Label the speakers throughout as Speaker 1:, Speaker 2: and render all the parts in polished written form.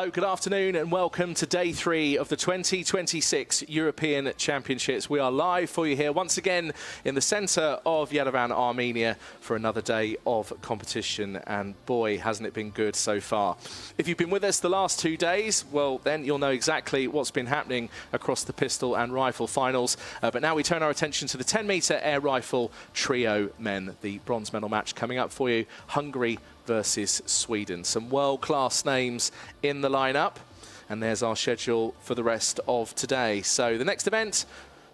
Speaker 1: Hello, good afternoon and welcome to day 3 of the 2026 European Championships. We are live for you here once again in the centre of Yerevan, Armenia for another day of competition, and boy hasn't it been good so far. If you've been with us the last 2 days, well then you'll know exactly what's been happening across the pistol and rifle finals. But now we turn our attention to the 10-metre air rifle trio men, the bronze medal match coming up for you. Hungary versus Sweden. Some world-class names in the lineup, and there's our schedule for the rest of today. So the next event,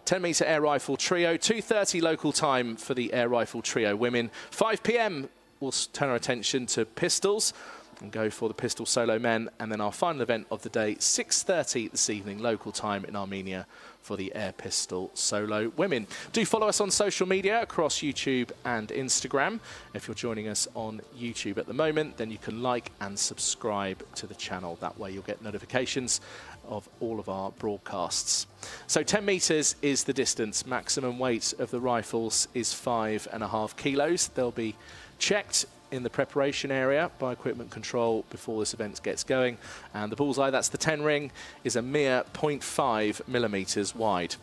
Speaker 1: 10-metre air rifle trio, 2:30 local time for the air rifle trio women. 5 p.m. we'll turn our attention to pistols and go for the pistol solo men, and then our final event of the day, 6:30 this evening local time in Armenia for the air pistol solo women. Do follow us on social media across YouTube and Instagram. If you're joining us on YouTube at the moment, then you can like and subscribe to the channel. That way you'll get notifications of all of our broadcasts. So 10 metres is the distance. Maximum weight of the rifles is 5.5 kilos. They'll be checked in the preparation area by equipment control before this event gets going. And the bullseye, that's the 10 ring, is a mere 0.5 millimetres wide.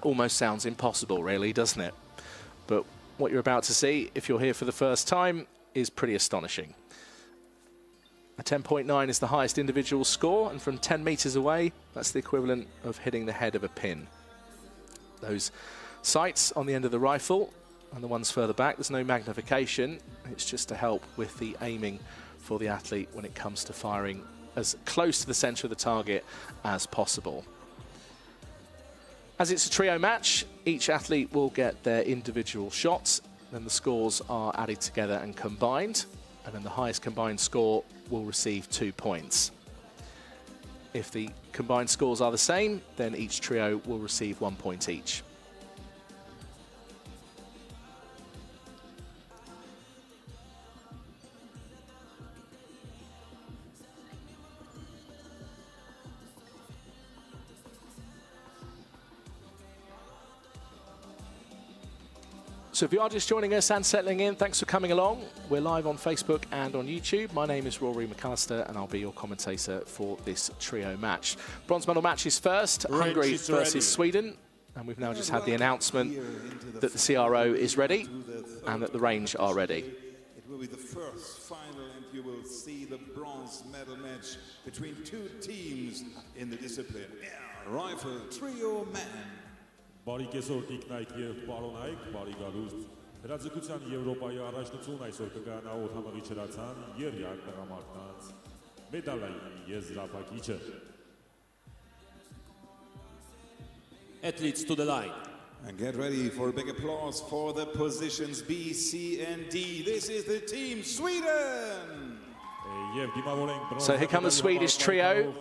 Speaker 1: Almost sounds impossible really, doesn't it? But what you're about to see, if you're here for the first time, is pretty astonishing. A 10.9 is the highest individual score, and from 10 metres away, that's the equivalent of hitting the head of a pin. Those sights on the end of the rifle and the ones further back, there's no magnification. It's just to help with the aiming for the athlete when it comes to firing as close to the centre of the target as possible. As it's a trio match, each athlete will get their individual shots, then the scores are added together and combined, and then the highest combined score will receive 2 points. If the combined scores are the same, then each trio will receive 1 point each. So if you are just joining us and settling in, thanks for coming along. We're live on Facebook and on YouTube. My name is Rory McAllister and I'll be your commentator for this trio match. Bronze medal match is first, Hungary versus Sweden. And we've now just had the announcement that the CRO is ready and that the range are ready.
Speaker 2: It will be the first final, and you will see the bronze medal match between 2 teams in the discipline. Air rifle trio man.
Speaker 3: Բարի կեսօր տիկնայք եւ պարոնայք, բարի գալուստ։ Հրաձգության Եվրոպայի առաջնություն այսօր կգանա օդանավի չրացան երյակ տղամարդկանց մեդալային եզրափակիչը։
Speaker 4: Athletes to the line.
Speaker 2: And get ready for a big applause for the positions B, C, and D. This is the team Sweden!
Speaker 1: So here come the Swedish trio,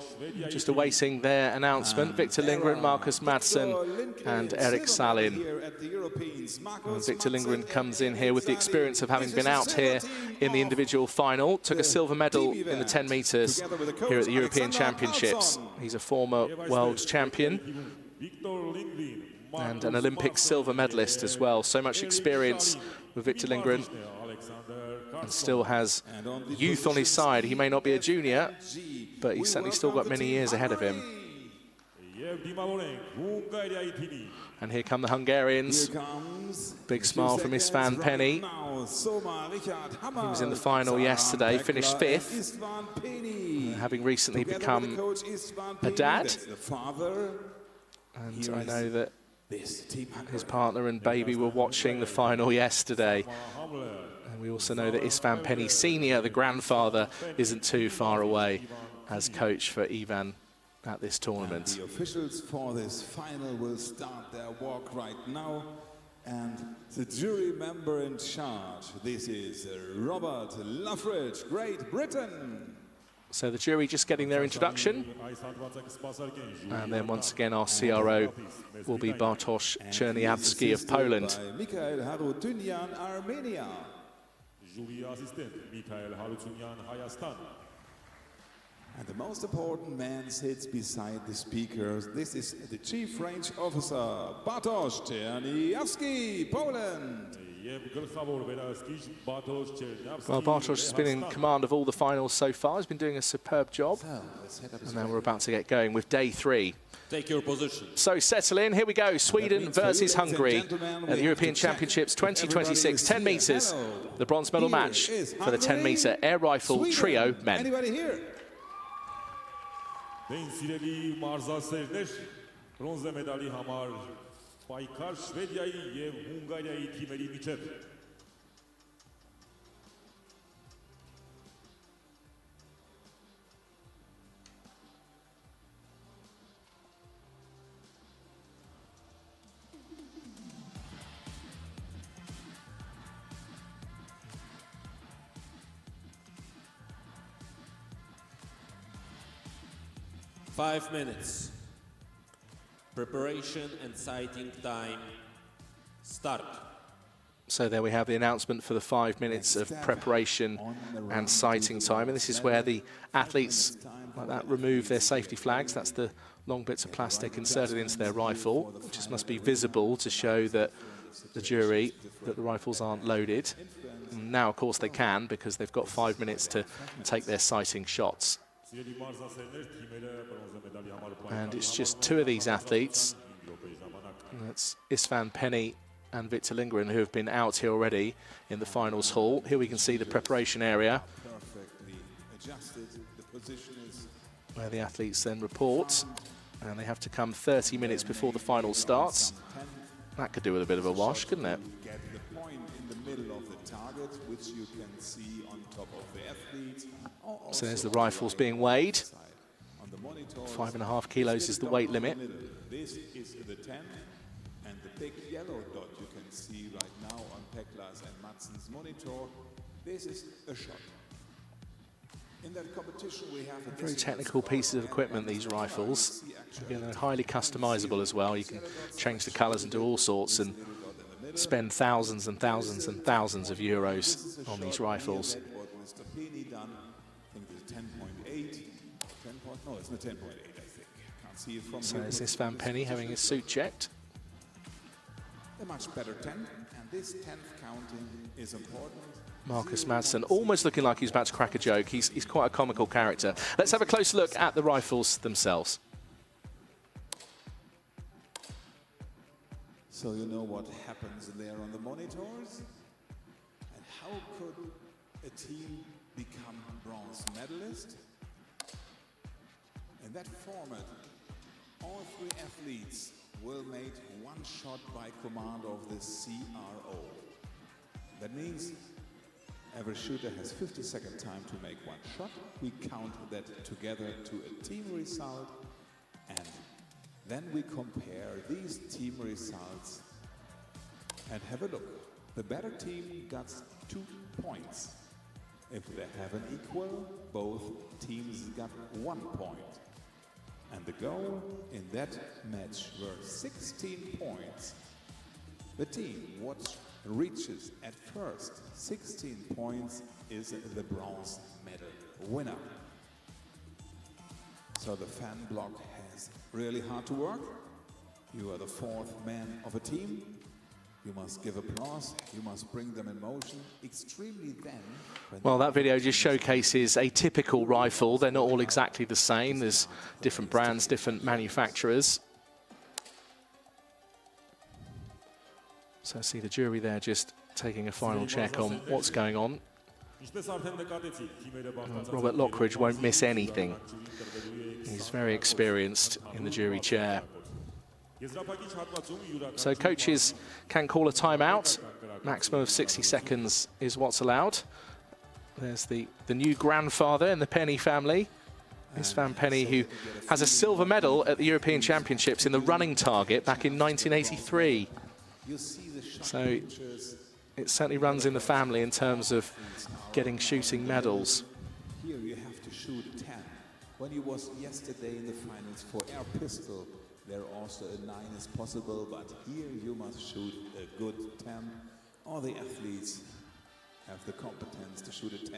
Speaker 1: just awaiting their announcement. Victor Lindgren, Marcus Madsen and Erik Salin. And Victor Lindgren comes in here with the experience of having been out here in the individual final. Took a silver medal in the 10 metres here at the European Championships. He's a former world champion and an Olympic silver medalist as well. So much experience with Victor Lindgren. And still has youth on his side. He may not be a junior, but he's certainly still got many years ahead of him. And here come the Hungarians. Big smile from Istvan Penny. He was in the final yesterday, finished 5th, having recently become a dad. And I know that his partner and baby were watching the final yesterday. And we also know that Istvan Penny Sr., the grandfather, isn't too far away as coach for Ivan at this tournament.
Speaker 2: And the officials for this final will start their walk right now. And the jury member in charge, this is Robert Luffridge, Great Britain.
Speaker 1: So the jury just getting their introduction. And then once again our CRO will be Bartosz Czerniawski of Poland.
Speaker 2: Armenia. And the most important man sits beside the speakers. This is the Chief Range Officer, Bartosz Czerniawski, Poland.
Speaker 1: Well, Bartosz has been in command of all the finals so far. He's been doing a superb job. And now we're about to get going with day 3.
Speaker 4: Take your position.
Speaker 1: So settle in. Here we go. Sweden versus Hungary at the European Championships 2026. 10 metres. The bronze medal match for the 10-metre air rifle trio men.
Speaker 2: Anybody here?
Speaker 3: Բրոնզե մեդալի համար պայքար Շվեդիայի եւ Հունգարիայի թիմերի միջև։
Speaker 4: Five minutes. Preparation and sighting time. Start.
Speaker 1: So there we have the announcement for the 5 minutes of preparation and sighting time. And this is where the athletes, like that, remove their safety flags. That's the long bits of plastic inserted into their rifle, which just must be visible to show that the jury that the rifles aren't loaded. And now, of course, they can, because they've got 5 minutes to take their sighting shots. And it's just 2 of these athletes. That's Istvan Penny and Victor Lindgren, who have been out here already in the finals hall. Here we can see the preparation area, where the athletes then report, and they have to come 30 minutes before the final starts. That could do with a bit of a wash, couldn't it?
Speaker 2: Get the point in the middle of the target, which you can see on top of the athlete.
Speaker 1: So there's the rifles being weighed. 5.5 kilos is the weight limit.
Speaker 2: This is the 10, and the big yellow dot you can see right now on Pekla's and Madsen's monitor. This is a shot. In that competition we have a
Speaker 1: very technical pieces of equipment, these rifles. Again, they're highly customizable as well. You can change the colors and do all sorts and spend thousands and thousands and thousands of euros on these rifles.
Speaker 2: No, it's not 10.8, I think. Can't see it from
Speaker 1: so there's Istvan Penny having his suit checked.
Speaker 2: A much better 10, and this 10th counting is important.
Speaker 1: Marcus Madsen almost looking like he's about to crack a joke. He's quite a comical character. Let's have a close look at the rifles themselves.
Speaker 2: So you know what happens there on the monitors? And how could a team become bronze medalist? In that format, all 3 athletes will make 1 shot by command of the CRO. That means every shooter has 50-second time to make 1 shot. We count that together to a team result, and then we compare these team results and have a look. The better team got 2 points. If they have an equal, both teams got 1 point. And the goal in that match were 16 points. The team what reaches at first 16 points is the bronze medal winner. So the fan block has really hard to work. You are the 4th man of a team. You must give applause, you must bring them in motion, extremely then.
Speaker 1: Well, that video just showcases a typical rifle. They're not all exactly the same. There's different brands, different manufacturers. So I see the jury there just taking a final check on what's going on. Robert Lockridge won't miss anything. He's very experienced in the jury chair. So coaches can call a timeout. Maximum of 60 seconds is what's allowed. There's the new grandfather in the Penny family, Istvan Penny, who has a silver medal at the European Championships in the running target back in 1983. So it certainly runs in the family in terms of getting shooting medals.
Speaker 2: Here you have to shoot 10. When you was yesterday in the finals for air pistol, there also a 9 is possible, but here you must shoot a good 10. All the athletes have the competence to shoot a 10.5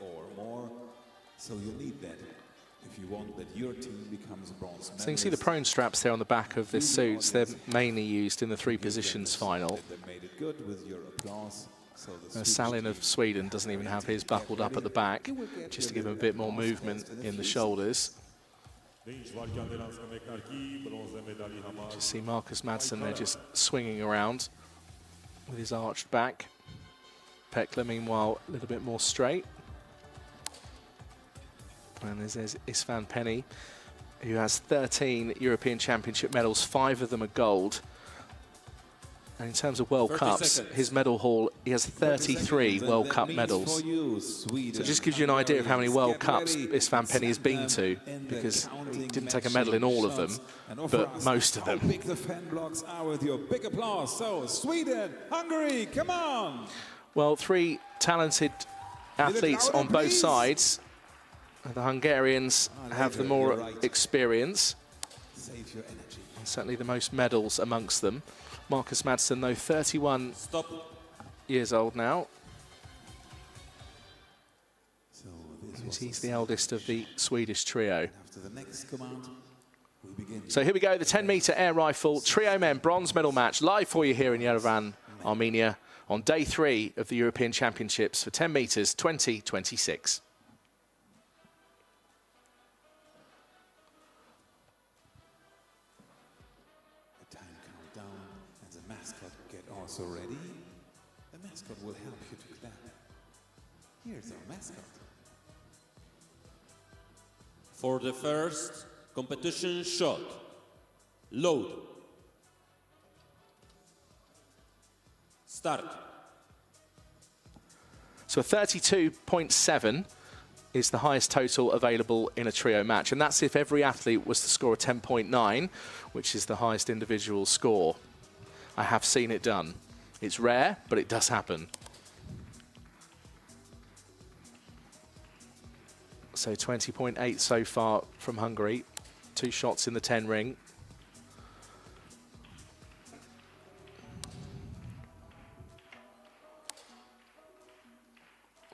Speaker 2: or more, so you need that. if you want that your team becomes a bronze medalist.
Speaker 1: So you can see the prone straps there on the back of this suits. They're mainly used in the three positions final.
Speaker 2: They made it good with your applause. So the
Speaker 1: Salin of Sweden doesn't even have his buckled up at the back, just to give him a bit more movement in the shoulders. Just see Marcus Madsen there just swinging around with his arched back. Pekla, meanwhile, a little bit more straight. And there's Isfan Penny, who has 13 European Championship medals, 5 of them are gold. And in terms of World Cups, his medal haul, he has 33 World Cup medals. So it just gives you an idea of how many World Cups Isfan Penny has been to, because he didn't take a medal in all of them, but most of them.
Speaker 2: How big the fan blocks are with your big applause. So Sweden, Hungary, come on!
Speaker 1: Well, 3 talented athletes on both sides. The Hungarians have the more experience,
Speaker 2: Save your energy.
Speaker 1: and certainly the most medals amongst them. Marcus Madsen, though, 31 years old now.
Speaker 2: So this
Speaker 1: He's the eldest of the Swedish trio.
Speaker 2: after the next command, we begin.
Speaker 1: So here we go, the 10-metre air rifle trio men bronze medal match, live for you here in Yerevan, Armenia, on day 3 of the European Championships for 10 metres 2026.
Speaker 2: The time countdown and the mascot get also ready. The mascot will help you to clap. Here's our mascot.
Speaker 4: For the first competition shot, load. Start.
Speaker 1: So a 32.7 is the highest total available in a trio match, and that's if every athlete was to score a 10.9, which is the highest individual score. I have seen it done. It's rare, but it does happen. So 20.8 so far from Hungary. 2 shots in the 10 ring.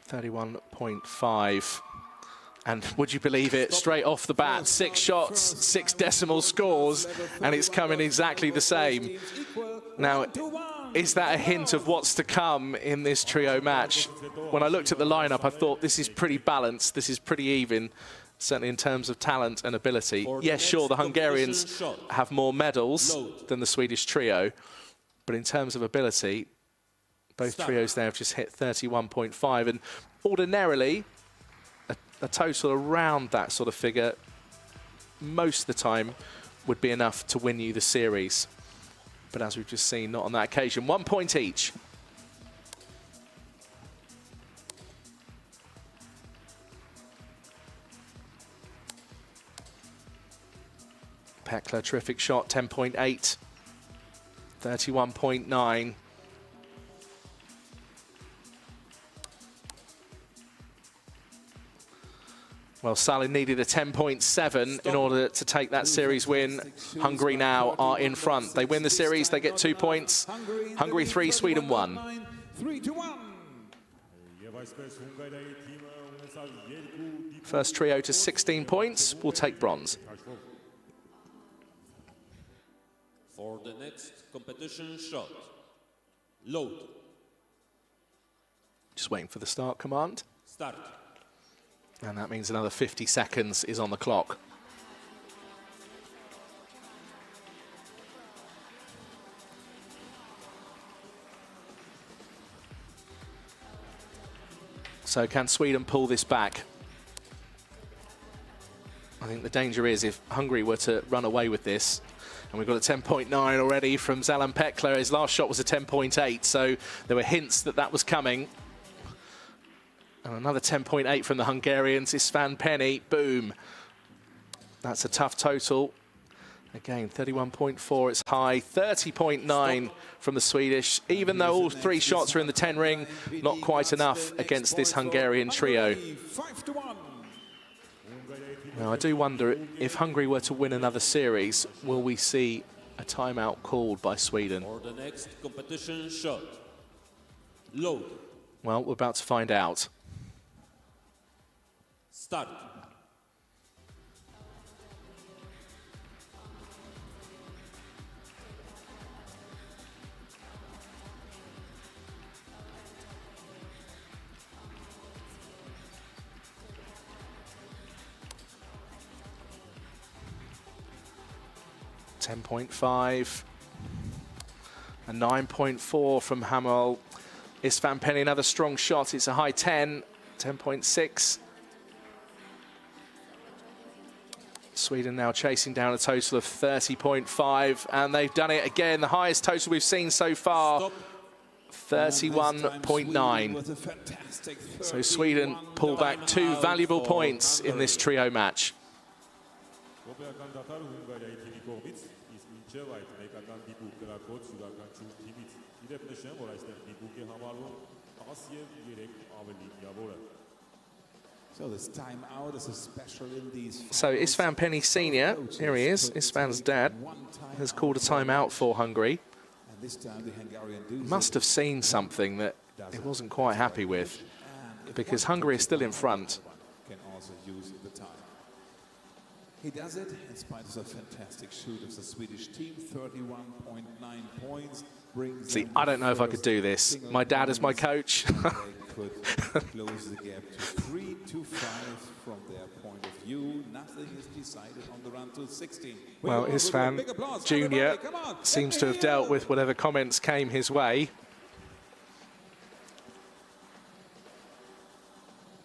Speaker 1: .5. And would you believe it, straight off the bat, 6 shots, 6 decimal scores, and it's coming exactly the same. Now, is that a hint of what's to come in this trio match? When I looked at the lineup, I thought this is pretty balanced, this is pretty even, certainly in terms of talent and ability. Yes, sure, the Hungarians have more medals than the Swedish trio, but in terms of ability, both trios there have just hit 31.5, and ordinarily, a total around that sort of figure, most of the time, would be enough to win you the series. But as we've just seen, not on that occasion. 1 point each. Pekla, terrific shot, 10.8, 31.9. Well, Salin needed a 10.7 in order to take that series win. Hungary now are in front. They win the series, they get 2 points. Hungary 3, Sweden 1.
Speaker 2: 3-1.
Speaker 1: First trio to 16 points will take bronze.
Speaker 4: For the next competition shot, load.
Speaker 1: Just waiting for the start command.
Speaker 4: Start.
Speaker 1: And that means another 50 seconds is on the clock. So can Sweden pull this back? I think the danger is if Hungary were to run away with this, and we've got a 10.9 already from Zalan Pekla. His last shot was a 10.8, so there were hints that that was coming. And another 10.8 from the Hungarians. Isfan Penny, boom. That's a tough total. Again, 31.4, it's high. 30.9 from the Swedish. Even though all 3 shots are in the 10 ring, not quite enough against this Hungarian trio. Now, I do wonder if Hungary were to win another series, will we see a timeout called by Sweden?
Speaker 4: For the next competition shot, load.
Speaker 1: Well, we're about to find out.
Speaker 4: Start.
Speaker 1: 10.5. A 9.4 from Hamel. Istvan Penny, another strong shot. It's a high 10, 10.6. Sweden now chasing down a total of 30.5, and they've done it again. The highest total we've seen so far, 31.9. So Sweden pull back 2 valuable points in this trio match.
Speaker 2: So this time out is special in these.
Speaker 1: So Istvan Penny Sr., here he is, Istvan's dad, has called a timeout for Hungary.
Speaker 2: And this time the Hungarian
Speaker 1: Must have seen something that he wasn't quite happy with, because Hungary is still in front.
Speaker 2: Can also use the time. He does it in spite of a fantastic shoot of the Swedish team, 31.9 points.
Speaker 1: See, I don't know if I could do this. My dad is my coach.
Speaker 2: They could close the gap to 3-5 from their point of view. Nothing is decided on the run to 16.
Speaker 1: Well, Istvan Jr. seems to have dealt with whatever comments came his way.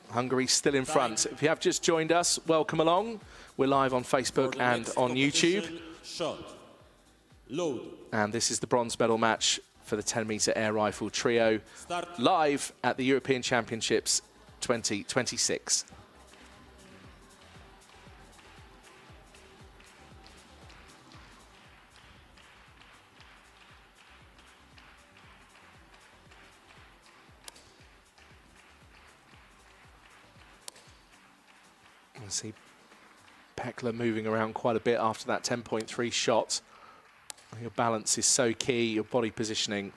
Speaker 1: Hungary still in front. If you have just joined us, welcome along. We're live on Facebook and on YouTube.
Speaker 4: Shot. Load.
Speaker 1: And this is the bronze medal match for the 10-meter air rifle trio, live at the European Championships 2026. I see Pekla moving around quite a bit after that 10.3 shot. Your balance is so key, your body positioning.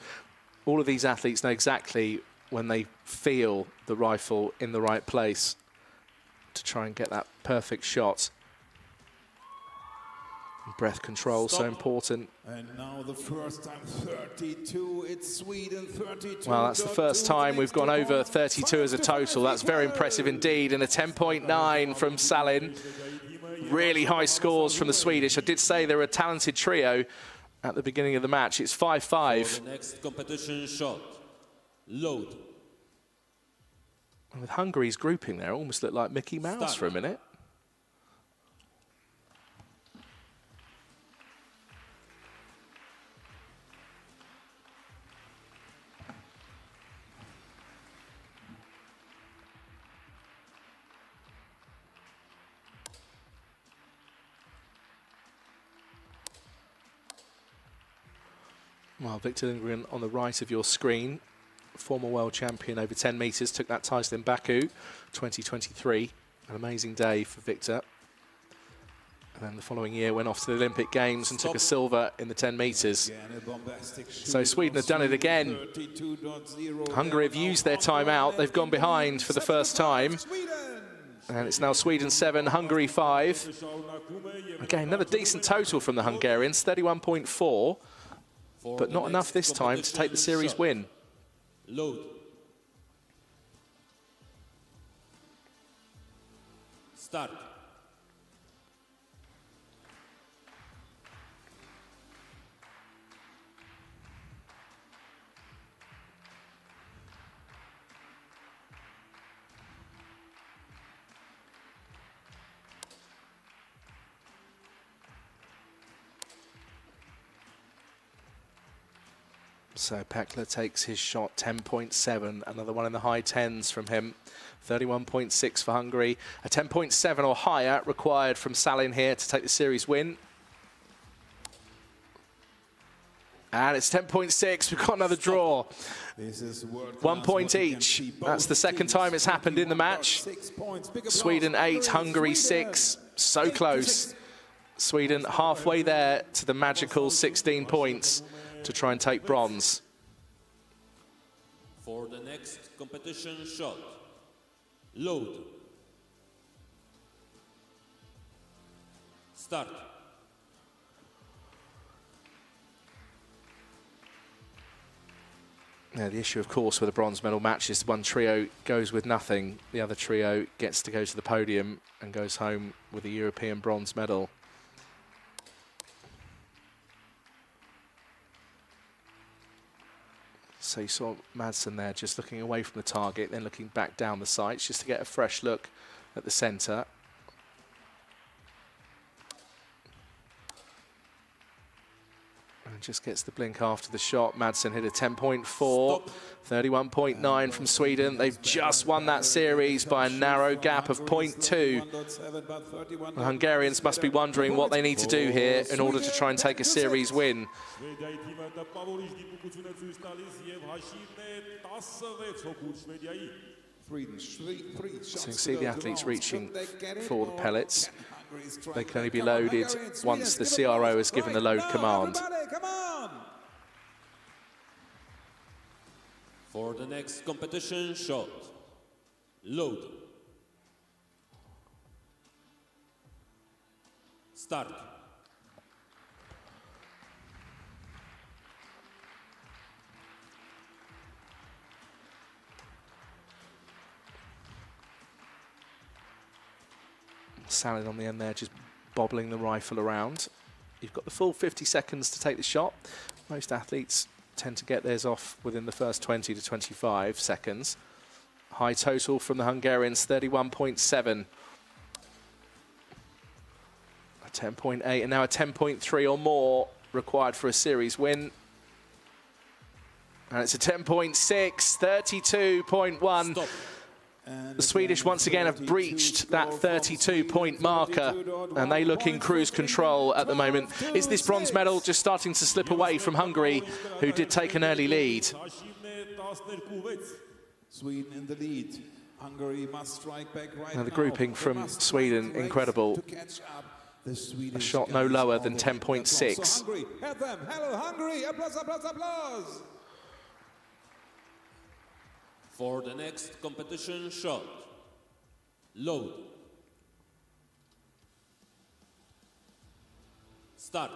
Speaker 1: All of these athletes know exactly when they feel the rifle in the right place to try and get that perfect shot. And breath control, so important.
Speaker 2: And now the first time, 32, it's Sweden, 32.
Speaker 1: Well, that's the first time we've gone over 32 as a total. That's very impressive indeed. And a 10.9 from Salin. Really high scores from the Swedish. I did say they're a talented trio at the beginning of the match. It's 5-5.
Speaker 4: Next competition shot. Load.
Speaker 1: With Hungary's grouping there, almost looked like Mickey Mouse for a minute. Well, Victor Lindgren on the right of your screen, former world champion over 10 metres, took that title in Baku 2023. An amazing day for Victor. And then the following year went off to the Olympic Games and took a silver in the 10 metres. So Sweden have done it again. Hungary have used their timeout. They've gone behind for the first time. And it's now Sweden 7, Hungary 5. Again, another decent total from the Hungarians, 31.4. But not enough this time to take the series win.
Speaker 4: Load. Start.
Speaker 1: So Pekla takes his shot, 10.7, another one in the high 10s from him. 31.6 for Hungary. A 10.7 or higher required from Salin here to take the series win. And it's 10.6, we've got another draw.
Speaker 2: This is
Speaker 1: 1 point each. That's the second time it's happened in the match. Sweden 8, Hungary 6. So close. Sweden halfway there to the magical 16 points to try and take bronze.
Speaker 4: For the next competition shot. Load. Start.
Speaker 1: Yeah, the issue, of course, with a bronze medal match is one trio goes with nothing. The other trio gets to go to the podium and goes home with a European bronze medal. So you saw Madsen there just looking away from the target, then looking back down the sights just to get a fresh look at the centre. And just gets the blink after the shot. Madsen hit a 10.4, 31.9 from Sweden. They've just won that series by a narrow gap of 0.2. The Hungarians must be wondering what they need to do here in order to try and take a series win. So you can see the athletes reaching for the pellets. They can only be loaded once the CRO has given the load command.
Speaker 4: For the next competition shot, load. Start.
Speaker 1: Salad on the end there, just bobbling the rifle around. You've got the full 50 seconds to take the shot. Most athletes tend to get theirs off within the first 20 to 25 seconds. High total from the Hungarians, 31.7. A 10.8 and now a 10.3 or more required for a series win. And it's a 10.6, 32.1.
Speaker 4: Stop.
Speaker 1: The Swedish once again have breached that 32-point marker, and they look in cruise control at the moment. Is this bronze medal just starting to slip away from Hungary, who did take an early lead?
Speaker 2: Sweden in the lead. Hungary must strike back right
Speaker 1: now. The grouping from Sweden, incredible. A shot no lower than 10.6.
Speaker 2: Hello Hungary, applause, applause, applause.
Speaker 4: For the next competition shot, load. Start.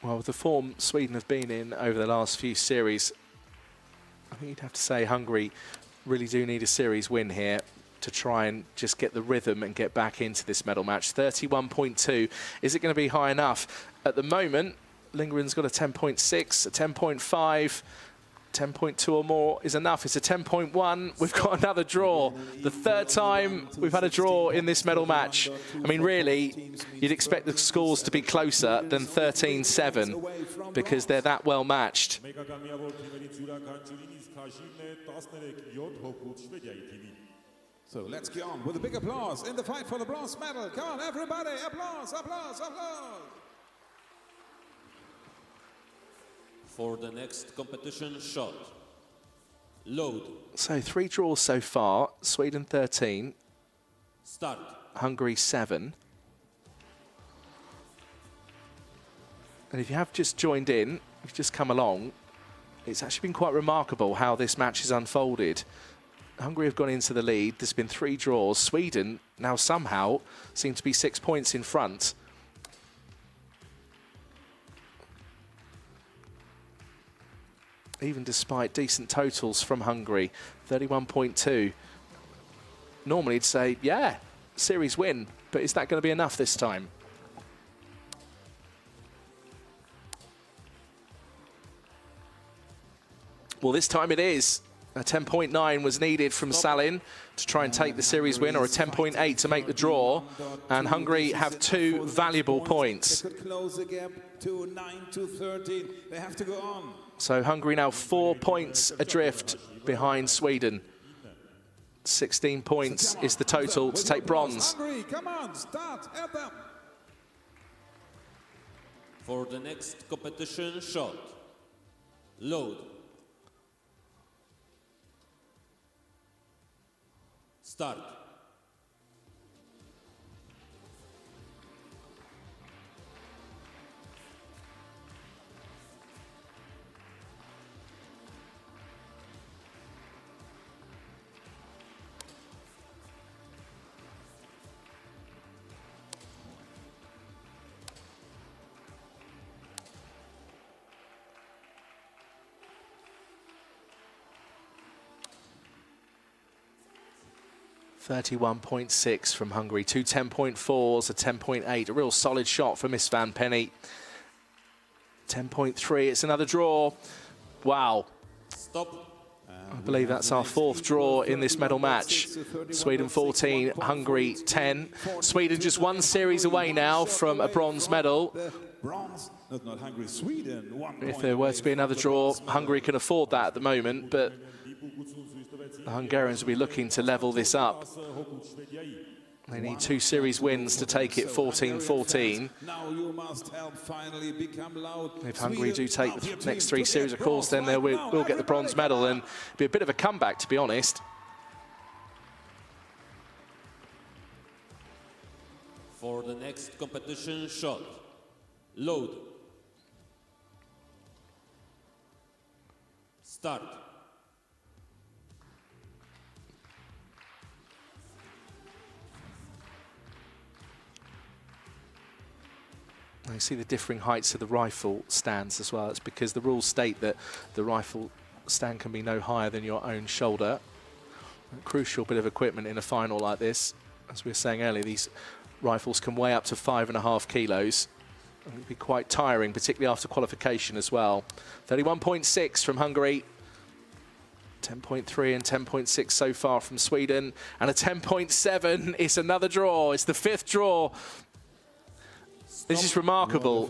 Speaker 1: Well, with the form Sweden have been in over the last few series, I think you'd have to say Hungary really do need a series win here to try and just get the rhythm and get back into this medal match. 31.2, is it going to be high enough? At the moment, Lindgren's got a 10.6, a 10.5, 10.2 or more is enough. It's a 10.1. We've got another draw. The third time we've had a draw in this medal match. I mean, really, you'd expect the scores to be closer than 13-7 because they're that well matched.
Speaker 2: So let's get on with a big applause in the fight for the bronze medal. Come on, everybody, applause, applause, applause.
Speaker 4: For the next competition shot, load.
Speaker 1: So 3 draws so far. Sweden 13.
Speaker 4: Start.
Speaker 1: Hungary 7. And if you have just joined in, you've just come along, it's actually been quite remarkable how this match has unfolded. Hungary have gone into the lead. There's been 3 draws. Sweden now somehow seem to be 6 points in front. Even despite decent totals from Hungary, 31.2. Normally you'd say, yeah, series win, but is that going to be enough this time? Well, this time it is. A 10.9 was needed from Salin to try and take the series win, or a 10.8 to make the draw. And Hungary have 2 valuable points.
Speaker 2: They could close the gap to 9 to 13. They have to go on.
Speaker 1: So Hungary now 4 points adrift behind Sweden. 16 points is the total to take bronze.
Speaker 2: Hungary, come on, start, help them.
Speaker 4: For the next competition shot, load. Start.
Speaker 1: 31.6 from Hungary, two 10.4s, a 10.8, a real solid shot for Miss Van Penny. 10.3, it's another draw. Wow.
Speaker 4: Stop.
Speaker 1: I believe that's our fourth draw in this medal match. Sweden 14, Hungary 10. Sweden just one series away now from a bronze medal.
Speaker 2: Not Hungary, Sweden.
Speaker 1: If there were to be another draw, Hungary can afford that at the moment, but the Hungarians will be looking to level this up. They need two series wins to take it 14-14. If Hungary do take the next three series, of course, then they will get the bronze medal and be a bit of a comeback, to be honest.
Speaker 4: For the next competition shot, load. Start.
Speaker 1: You see the differing heights of the rifle stands as well. It's because the rules state that the rifle stand can be no higher than your own shoulder. A crucial bit of equipment in a final like this. As we were saying earlier, these rifles can weigh up to 5.5 kilos. It can be quite tiring, particularly after qualification as well. 31.6 from Hungary. 10.3 and 10.6 so far from Sweden. And a 10.7 is another draw. It's the fifth draw. This is remarkable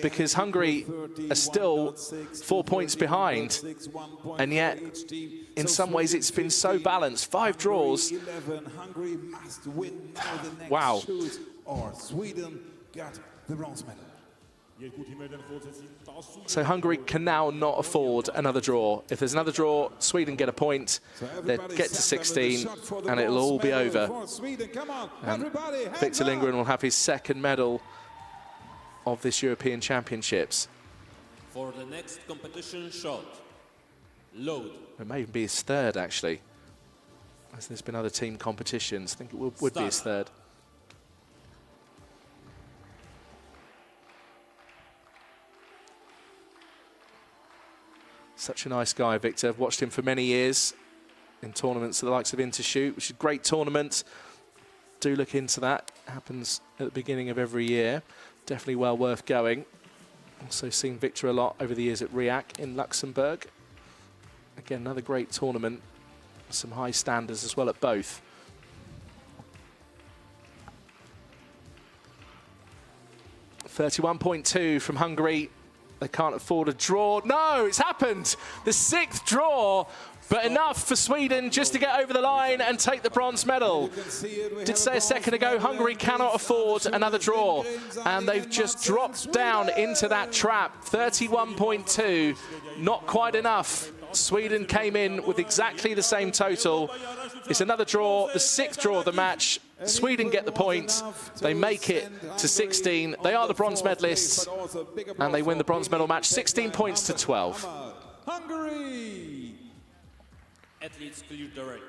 Speaker 1: because Hungary are still 4 points behind, and yet in some ways it's been so balanced. 5 draws. Wow.
Speaker 2: Or Sweden got the bronze medal.
Speaker 1: So Hungary can now not afford another draw. If there's another draw, Sweden get a point, they get to 16, and it'll all be over. And Victor Lindgren will have his second medal of this European Championships.
Speaker 4: For the next competition shot, load.
Speaker 1: It may even be his third, actually. As there's been other team competitions, I think it would be his third. Such a nice guy, Victor. I've watched him for many years in tournaments of the likes of Intershoot, which is a great tournament. Do look into that. Happens at the beginning of every year. Definitely well worth going. Also seen Victor a lot over the years at RIAC in Luxembourg. Again, another great tournament. Some high standards as well at both. .2 from Hungary. They can't afford a draw. No, it's happened. The 6th draw, but enough for Sweden just to get over the line and take the bronze medal. Did say a second ago, Hungary cannot afford another draw, and they've just dropped down into that trap. 31.2, not quite enough. Sweden came in with exactly the same total. It's another draw, the 6th draw of the match. Sweden get the point. They make it to 16. They are the bronze medalists, and they win the bronze medal match 16 points to 12.
Speaker 2: Hungary!
Speaker 4: Athletes clear the range.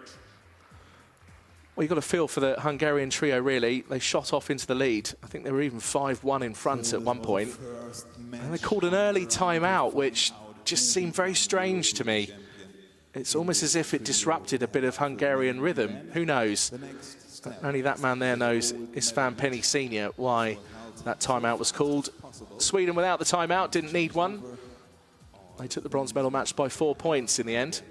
Speaker 1: Well, you've got a feel for the Hungarian trio, really. They shot off into the lead. I think they were even 5-1 in front at one point. And they called an early timeout, which just seemed very strange to me. It's almost as if it disrupted a bit of Hungarian rhythm. Who knows? Only that man there knows, it's Van Penny Senior, why that timeout was called. Sweden without the timeout, didn't need one. They took the bronze medal match by 4 points in the end.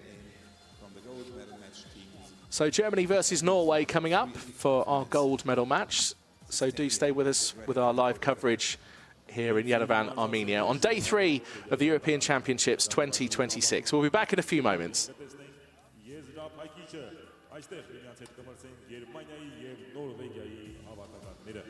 Speaker 1: So Germany versus Norway coming up for our gold medal match. So do stay with us with our live coverage here in Yerevan, Armenia, on day 3 of the European Championships 2026. We'll be back in a few moments.
Speaker 3: Գերմանիայի եւ Նորվեգիայի հավաքականները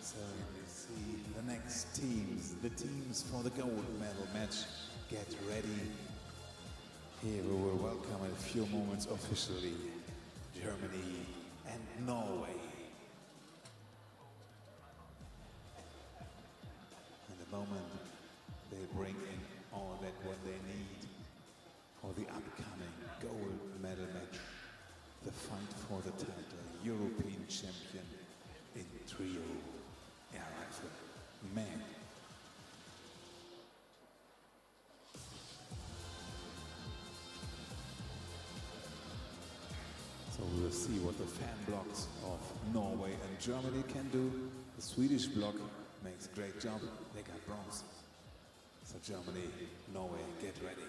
Speaker 2: So you see the next teams, the teams for the gold medal match. Get ready. Here we will welcome in a few moments officially Germany and Norway. In the moment they bring in all that what they need for the upcoming gold medal match, the fight for the title, European champion in trio air rifle men. So we will see what the fan blocks of Norway and Germany can do. The Swedish block makes a great job. They got bronze. So Germany, Norway, get ready.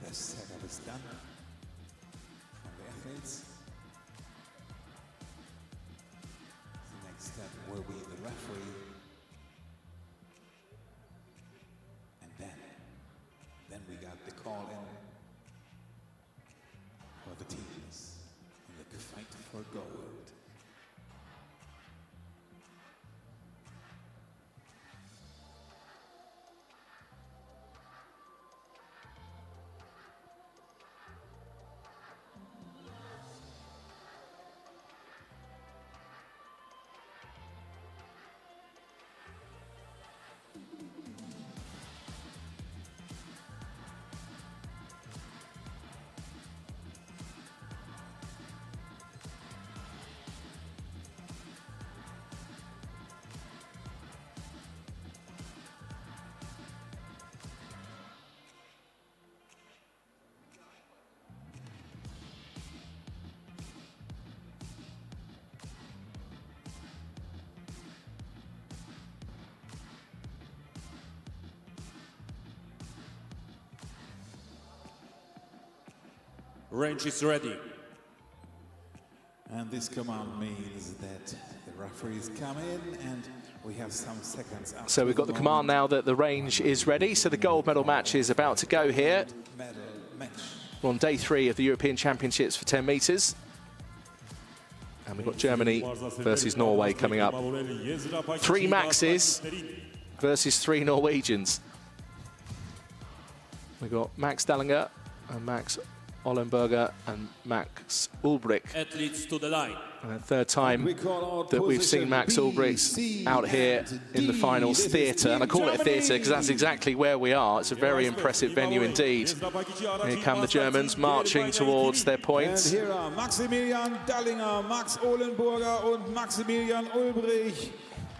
Speaker 2: The setup is done from the athletes. The next step will be the referee. And then we got the call in for the teams in the fight for gold.
Speaker 4: Range is ready.
Speaker 2: And this command means that the referees come in and we have some seconds after.
Speaker 1: So we've got the command now that the range is ready. So the gold medal match is about to go here.
Speaker 2: Medal match.
Speaker 1: We're on day 3 of the European Championships for 10 metres. And we've got Germany versus Norway coming up. 3 Maxes versus 3 Norwegians. We've got Max Dallinger and Max Ollenberger and Max Ulbrich.
Speaker 4: Athletes to the line.
Speaker 1: And the third time that we've seen Max Ulbrich out here in the finals theatre. And I call it a theatre because that's exactly where we are. It's a very impressive venue indeed. Here come the Germans marching towards their points.
Speaker 2: And here are Maximilian Dallinger, Max Ollenberger and Maximilian Ulbrich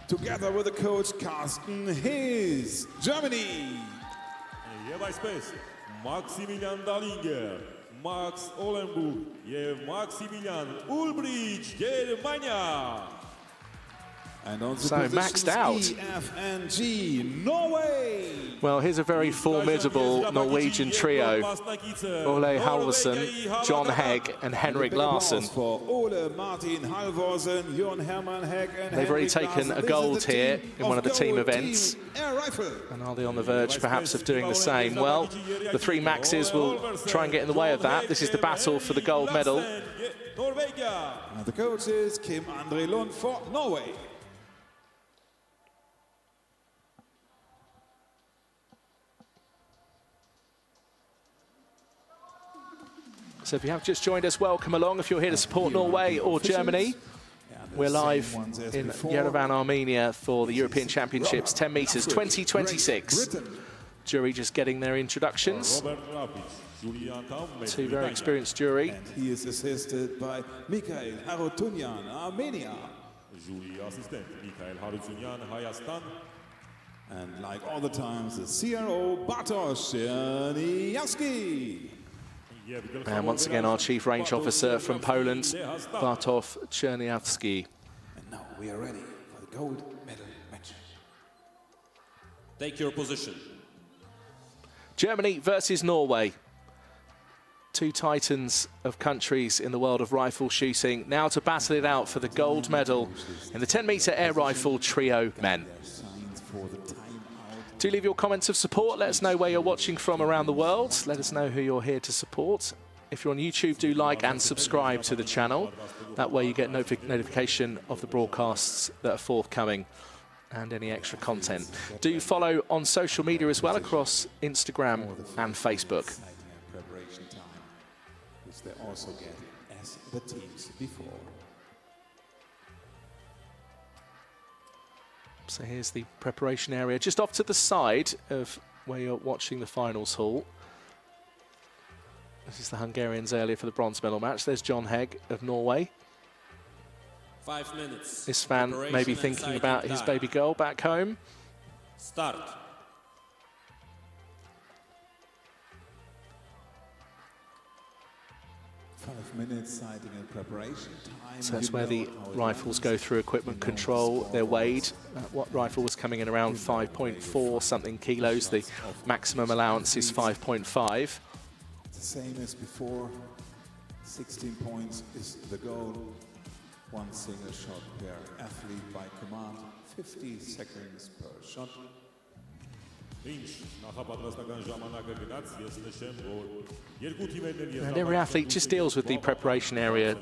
Speaker 2: together with the coach Carsten Hees, Germany.
Speaker 3: Maximilian Dallinger, Max Ollenburg, եւ Maximilian Ulbrich, Germania.
Speaker 2: And on the
Speaker 1: So maxed out.
Speaker 2: E, F and G, Norway.
Speaker 1: Well, here's a very formidable Norwegian trio. Ole Halvorsen, John Hegg and Henrik Larsen.
Speaker 2: For Ole Martin Halvorsen, Jørn Hermann Hegg and
Speaker 1: They've already
Speaker 2: Henrik
Speaker 1: taken
Speaker 2: Larsen.
Speaker 1: a
Speaker 2: This
Speaker 1: gold
Speaker 2: is the
Speaker 1: here
Speaker 2: team
Speaker 1: in one of the team
Speaker 2: gold
Speaker 1: events.
Speaker 2: team air rifle.
Speaker 1: And are they on the verge perhaps of doing the same? Well, the 3 Maxes will try and get in the way of that. This is the battle for the gold medal.
Speaker 2: And the coach is Kim André Lund for Norway.
Speaker 1: So if you have just joined us, welcome along. If you're here to support Norway or Germany, we're live in Yerevan, Armenia for the European Championships, 10 metres, 2026. Jury just getting their introductions. 2 very experienced jury.
Speaker 2: And he is assisted by Mikhail Harutyunyan, Armenia. And like all the times, the CRO Bartosz Czerniawski.
Speaker 1: And once again, our Chief Range Officer from Poland, Bartosz Czerniawski.
Speaker 2: And now we are ready for the gold medal match.
Speaker 4: Take your position.
Speaker 1: Germany versus Norway. Two titans of countries in the world of rifle shooting, now to battle it out for the gold medal in the 10-metre air rifle trio men. Do leave your comments of support. Let us know where you're watching from around the world. Let us know who you're here to support. If you're on YouTube, do like and subscribe to the channel. That way you get notification of the broadcasts that are forthcoming and any extra content. Do follow on social media as well, across Instagram and Facebook.
Speaker 2: Preparation time, which they also get as the teams before.
Speaker 1: So here's the preparation area, just off to the side of where you're watching the finals hall. This is the Hungarians earlier for the bronze medal match. There's John Hegg of Norway.
Speaker 4: 5 minutes.
Speaker 1: This fan may be thinking about his baby girl back home.
Speaker 4: Start.
Speaker 2: Sighting and preparation time.
Speaker 1: So that's where the rifles go through equipment control. They're weighed. What rifle was coming in around 5.4 something kilos. The maximum allowance is 5.5.
Speaker 2: The same as before. 16 points is the goal. One single shot per athlete by command. 50 seconds per shot.
Speaker 1: And every athlete just deals with the preparation area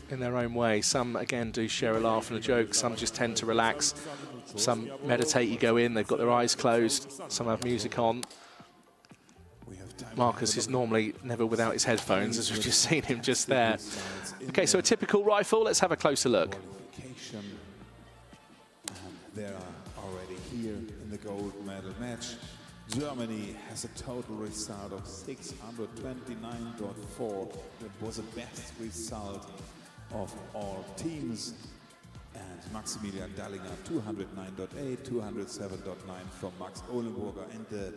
Speaker 1: in their own way. Some, again, do share a laugh and a joke. Some just tend to relax. Some meditate, you go in, they've got their eyes closed. Some have music on. Marcus is normally never without his headphones, as we've just seen him just there. Okay, so a typical rifle. Let's have a closer look.
Speaker 2: They are already here in the gold medal match. Germany has a total result of 629.4. That was the best result of all teams. And Maximilian Dallinger 209.8, 207.9 from Max Ohlenburger, and the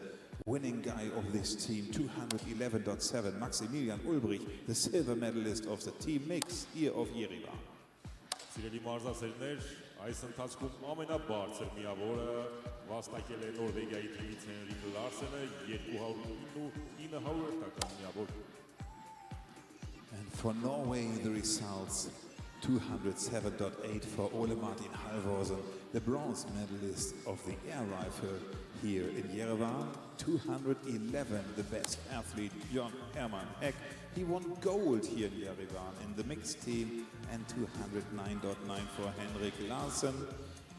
Speaker 2: winning guy of this team 211.7, Maximilian Ulbrich, the silver medalist of the team mix here of Yerevan.
Speaker 3: Այս ընթացքում ամենաբարձր միավորը վաստակել է Նորվեգիայի թիմից Հենրիկ Լարսենը 209 միավոր.
Speaker 2: And for Norway the results 207.8 for Ole Martin Halvorsen, the bronze medalist of the air rifle here in Yerevan. 211, the best athlete, Jon Hermann Heck. He won gold here in Yerevan in the mixed team, and 209.9 for Henrik Larsen,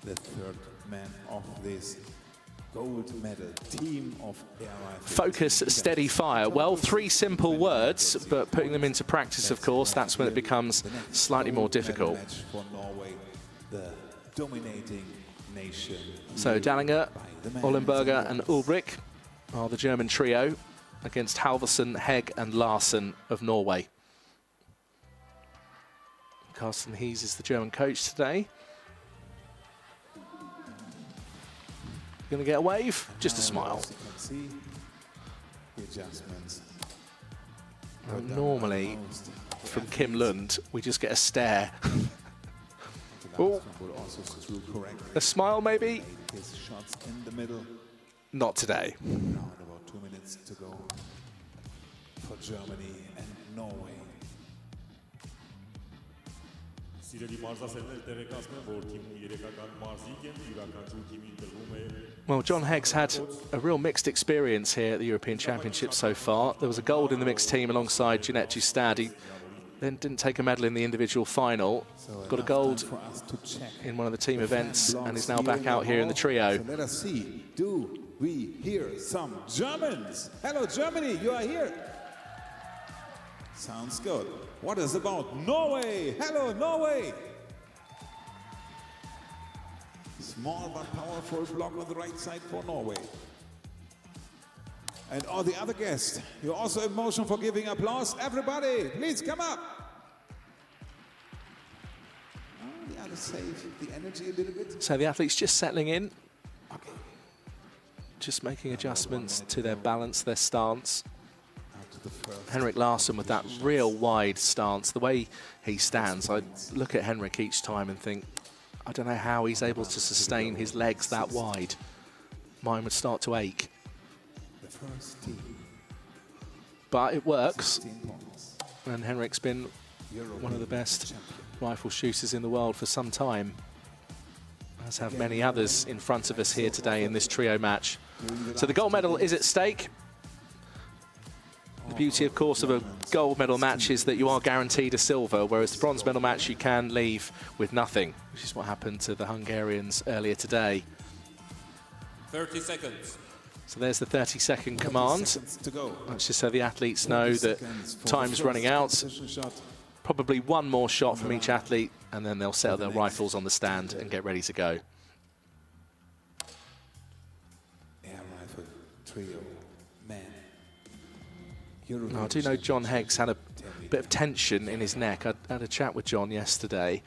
Speaker 2: the third man of this gold medal team of air rifle.
Speaker 1: Focus, steady, fire. Well, three simple words, but putting them into practice, of course, that's when it becomes slightly more difficult.
Speaker 2: For Norway, the dominating nation.
Speaker 1: So Dallinger, Ohlenburger and Ulbrich are the German trio against Halvorsen, Hegg and Larsen of Norway. Carsten Hees is the German coach today. Going to get a wave? Just a smile.
Speaker 2: As you can see, the adjustments.
Speaker 1: Normally, from Kim Lund, we just get a stare. Oh. A smile, maybe?
Speaker 2: His shots in the middle.
Speaker 1: Not today.
Speaker 2: Now about 2 minutes to go for Germany and Norway.
Speaker 1: Well, John Hegg's had a real mixed experience here at the European Championships so far. There was a gold in the mixed team alongside Jeanette Justad. He then didn't take a medal in the individual final. Got a gold in one of the team events and is now back out here in the trio.
Speaker 2: So let us see, do we hear some Germans? Hello Germany, you are here. Sounds good. What is about Norway? Hello Norway. Small but powerful block on the right side for Norway. And all the other guests, you're also in motion for giving applause. Everybody, please come up. The others save the energy a little bit.
Speaker 1: So the athletes just settling in,
Speaker 2: Okay.
Speaker 1: just making adjustments to their balance, their stance.
Speaker 2: Now to the first.
Speaker 1: Henrik Larsson with that real wide stance, the way he stands, I look at Henrik each time and think, I don't know how he's able to sustain his legs that wide. Mine would start to ache.
Speaker 2: The first team.
Speaker 1: But it works.
Speaker 2: 16 points.
Speaker 1: And Henrik's been one of the best
Speaker 2: Champion.
Speaker 1: rifle shooters in the world for some time, as have many others in front of us here today in this trio match. So the gold medal is at stake. The beauty, of course, of a gold medal match is that you are guaranteed a silver, whereas the bronze medal match you can leave with nothing, which is what happened to the Hungarians earlier today.
Speaker 4: 30 seconds.
Speaker 1: So there's the 30-second command.
Speaker 2: Seconds to go.
Speaker 1: That's just so the athletes know that
Speaker 2: 30 seconds for
Speaker 1: time's
Speaker 2: the
Speaker 1: running
Speaker 2: first
Speaker 1: out.
Speaker 2: competition shot.
Speaker 1: Probably one more shot from each athlete, and then they'll settle their rifles on the stand and get ready to go.
Speaker 2: Air rifle trio men.
Speaker 1: Now, I do know John Hegg's had a bit of tension in his neck. I had a chat with John yesterday,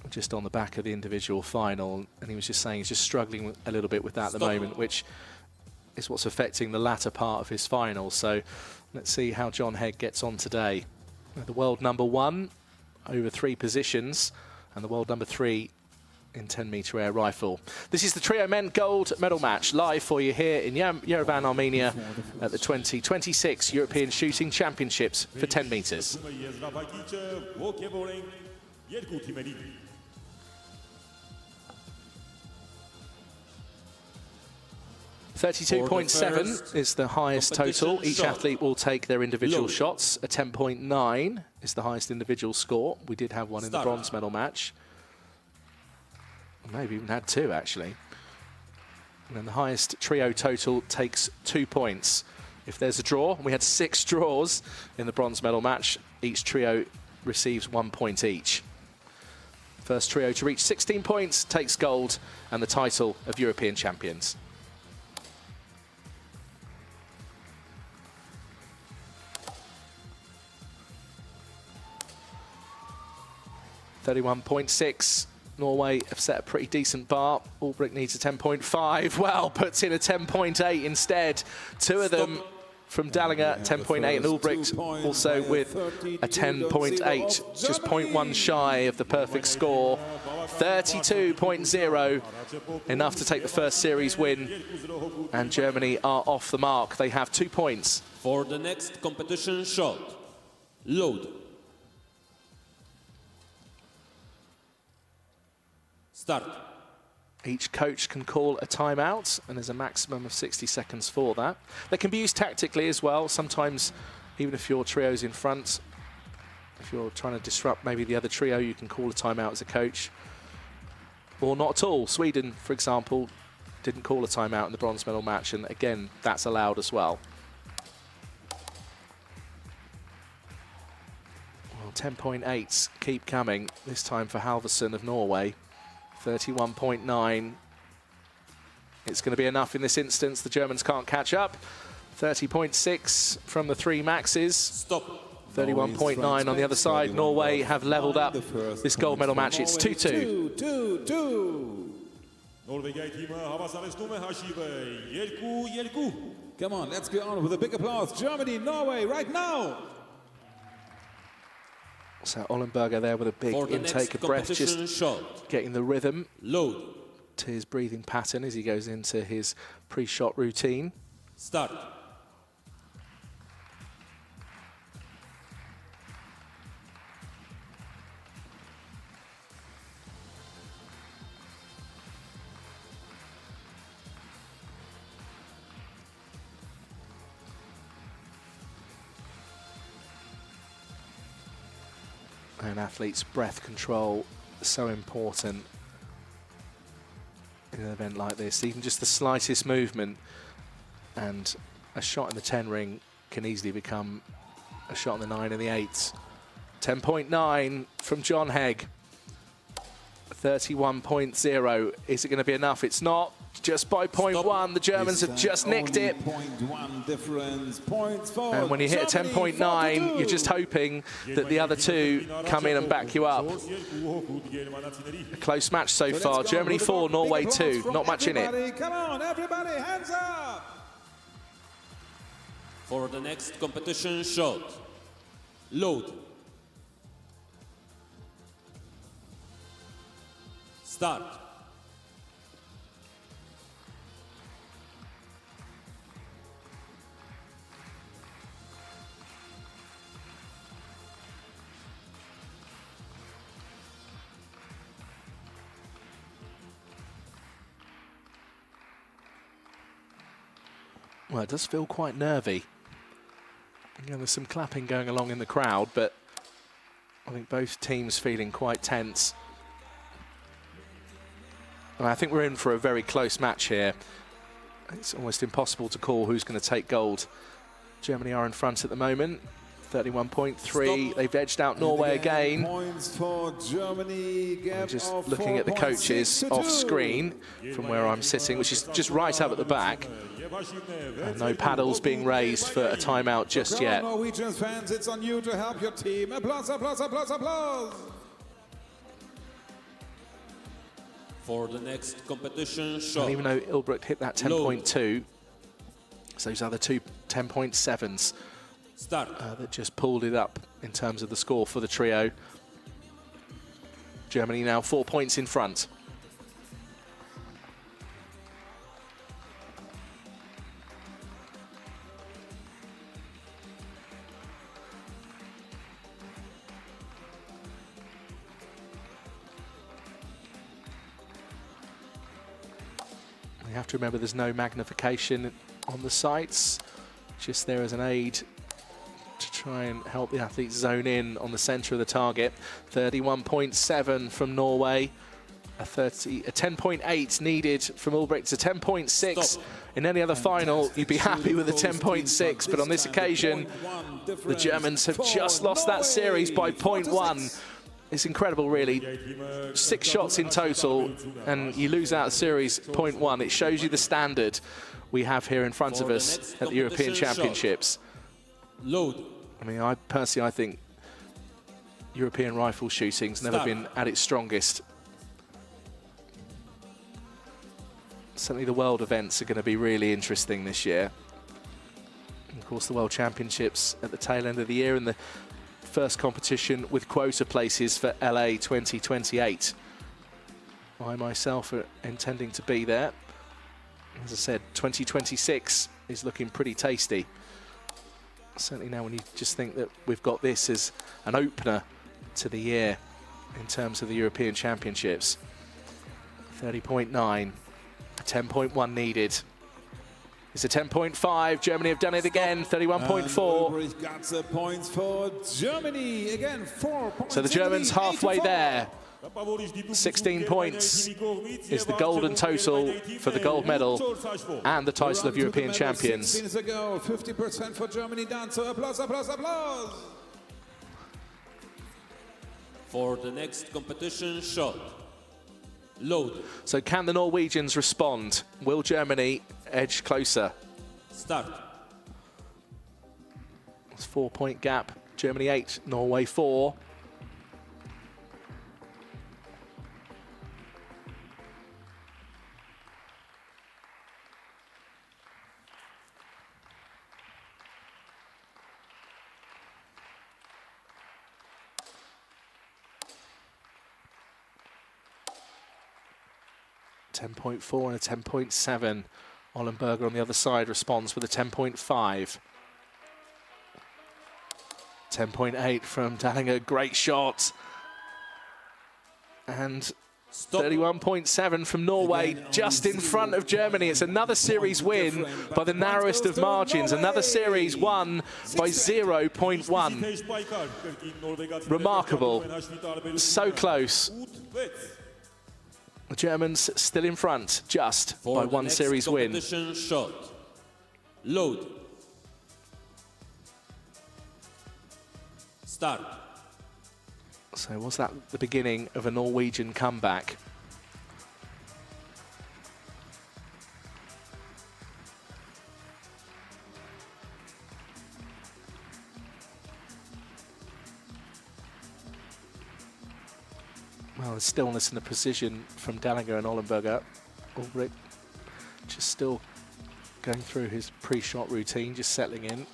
Speaker 1: just on the back of the individual final, and he was just saying he's just struggling a little bit with that at the moment, which is what's affecting the latter part of his final. So let's see how John Hegg gets on today. The world number 1 over 3 positions, and the world number 3 in 10-meter air rifle. This is the trio men gold medal match, live for you here in Yerevan, Armenia, at the 2026 European Shooting Championships for 10 meters. 32.7 is the highest total. Each athlete will take their individual shots. A 10.9 is the highest individual score. We did have one in the bronze medal match. Maybe even had 2, actually. And then the highest trio total takes 2 points. If there's a draw, we had 6 draws in the bronze medal match. Each trio receives 1 point each. First trio to reach 16 points takes gold and the title of European champions. .6. Norway have set a pretty decent bar. Ulbrich needs a 10.5. Well, puts in a 10.8 instead. 2 of them from Dallinger, 10.8, and Ulbrich also with a 10.8. Just 0.1 shy of the perfect score. 32.0, enough to take the first series win. And Germany are off the mark. They have 2 points.
Speaker 4: For the next competition shot, load. Start.
Speaker 1: Each coach can call a timeout, and there's a maximum of 60 seconds for that. They can be used tactically as well. Sometimes, even if your trio's in front, if you're trying to disrupt maybe the other trio, you can call a timeout as a coach. Or not at all. Sweden, for example, didn't call a timeout in the bronze medal match, and again, that's allowed as well. Well, 10.8s keep coming, this time for Halvorsen of Norway. 31.9. It's going to be enough in this instance. The Germans can't catch up. 30.6 from the 3 maxes.
Speaker 4: Stop.
Speaker 1: 31.9 on the other side. Norway have leveled up this gold medal match. It's 2-2.
Speaker 2: 2-2. Come on, let's get on with a big applause. Germany, Norway, right now.
Speaker 1: So Ollenberger there with a big intake of breath, just getting the rhythm
Speaker 4: Load.
Speaker 1: to his breathing pattern as he goes into his pre-shot routine.
Speaker 4: Start.
Speaker 1: And athletes' breath control so important in an event like this. Even just the slightest movement and a shot in the 10 ring can easily become a shot in the 9 and the 8. 10.9 from John Hegg. 31.0. Is it going to be enough? It's not. Just by 0.1, the Germans have just nicked it.
Speaker 2: 0.1 difference. Points for
Speaker 1: And when you hit a 10.9, you're just hoping that the other 2 come in and back you up. A close match so far. Germany 4, Norway 2. Not much in it.
Speaker 2: Come on, everybody, hands up!
Speaker 4: For the next competition shot, load. Start.
Speaker 1: Well, it does feel quite nervy. You know, there's some clapping going along in the crowd, but I think both teams feeling quite tense. And I think we're in for a very close match here. It's almost impossible to call who's going to take gold. Germany are in front at the moment, 31.3. They've edged out Norway again.
Speaker 2: Points for Germany.
Speaker 1: I'm just looking at the coaches off screen from where I'm sitting, which is just right up at the back. And no paddles being raised for a timeout just yet.
Speaker 2: Norwegian fans, it's on you to help your team. Applause, applause, applause, applause.
Speaker 4: For the next competition shot.
Speaker 1: And even though Ilbrecht hit that 10.2, so those other two 10.7s that just pulled it up in terms of the score for the trio. Germany now 4 points in front. You have to remember there's no magnification on the sights, just there as an aid to try and help the athletes zone in on the centre of the target. 31.7 from Norway, a 10.8 needed from Ulbricht, a 10.6. In any other final, you'd be happy with a 10.6, but on this occasion, the Germans have just lost that series by 0.1. It's incredible, really. 6 shots in total, and you lose out a series 0.1. It shows you the standard we have here in front of us at the European Championships.
Speaker 4: Load.
Speaker 1: I mean, I think European rifle shooting's never been at its strongest. Certainly the world events are going to be really interesting this year. And of course, the World Championships at the tail end of the year, and the first competition with quota places for LA 2028. I myself are intending to be there. As I said, 2026 is looking pretty tasty. Certainly now when you just think that we've got this as an opener to the year in terms of the European Championships. 30.9, 10.1 needed. It's a 10.5. Germany have done it again. 31.4.
Speaker 2: Got the points for Germany again. 4 points.
Speaker 1: So the Germans halfway there. 16 points is the golden total for the gold medal and the title of European champions.
Speaker 2: 16 ago, 50% for Germany done. So applause, applause, applause.
Speaker 4: For the next competition shot. Load.
Speaker 1: So can the Norwegians respond? Will Germany edge closer?
Speaker 4: Start.
Speaker 1: It's a 4-point gap. Germany 8, Norway 4. .4 and a 10.7. Ollenberger on the other side responds with a 10.5. 10.8 from Dallinger, great shot. And 31.7 from Norway, just in front of Germany. It's another series win by the narrowest of margins. Another series won by 0.1. Remarkable. So close. The Germans still in front, just by one series win.
Speaker 4: Shot. Load. Start.
Speaker 1: So was that the beginning of a Norwegian comeback? Well, there's stillness in the precision from Dallinger and Ollenberger. Ulrich just still going through his pre-shot routine, just settling in.